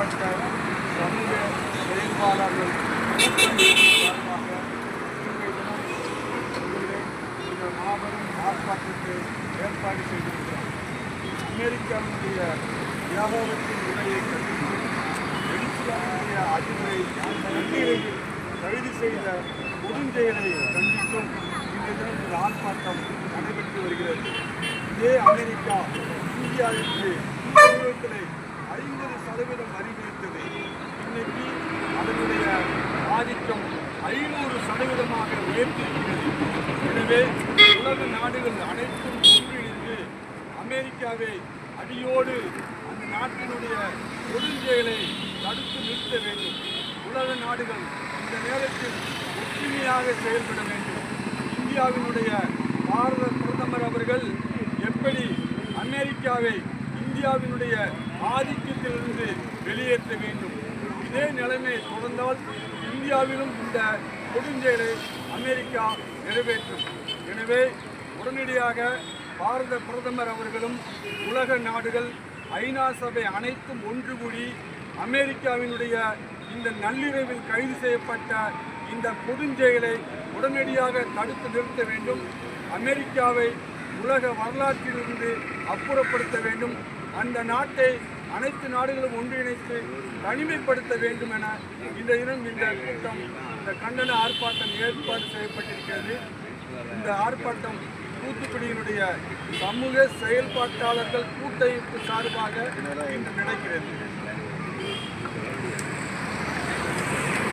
செய்யப்பட்ட சமூக செயல்பாளர்கள் சார்பாக இன்றைய தினம் இந்த மாபெரும் ஆர்ப்பாட்டத்தை ஏற்பாடு செய்திருக்கிறோம். அமெரிக்காவினுடைய வியாபாரத்தின் நிலையை கண்டித்து வெளிச்சியாவுடைய அதிபரை நன்னீரையில் கைது செய்த கொடுஞ்செயலை கண்டித்தும் இன்றைய தினம் இந்த ஆர்ப்பாட்டம் நடைபெற்று வருகிறது. இதே அமெரிக்கா இந்தியாவிற்கு தமிழகத்திலே 50% வரி விதித்தது. இன்னைக்கு அதனுடைய ஆதிக்கம் 500% உயர்த்தியிருக்கிறது. எனவே உலக நாடுகள் அனைத்தும் ஒன்றிணைந்து அமெரிக்காவை அடியோடு அந்த நாட்டினுடைய கொடுஞ்செயலை தடுத்து நிறுத்த வேண்டும். உலக நாடுகள் இந்த நேரத்தில் ஒற்றுமையாக செயல்பட வேண்டும். இந்தியாவினுடைய பாரத பிரதமர் அவர்கள் எப்படி அமெரிக்காவை இந்தியாவினுடைய ஆதிக்கத்திலிருந்து வெளியேற்ற வேண்டும். இதே நிலைமை தொடர்ந்தால் இந்தியாவிலும் இந்த கொடுஞ்செயலை அமெரிக்கா நிறைவேற்றும். எனவே உடனடியாக பாரத பிரதமர் அவர்களும் உலக நாடுகள் ஐநா சபை அனைத்தும் ஒன்று கூடி அமெரிக்காவினுடைய இந்த நள்ளிரவில் கைது செய்யப்பட்ட இந்த கொடுஞ்செயலை உடனடியாக தடுத்து நிறுத்த வேண்டும். அமெரிக்காவை உலக வரலாற்றிலிருந்து அப்புறப்படுத்த வேண்டும். அந்த நாட்டை அனைத்து நாடுகளும் ஒன்றிணைத்து தனிமைப்படுத்த வேண்டும் என இந்த தினம் இந்த கூட்டம், இந்த கண்டன ஆர்ப்பாட்டம் ஏற்பாடு செய்யப்பட்டிருக்கிறது. இந்த ஆர்ப்பாட்டம் தூத்துக்குடியினுடைய சமூக செயல்பாட்டாளர்கள் கூட்டமைப்பு சார்பாக இன்று நடக்கிறது.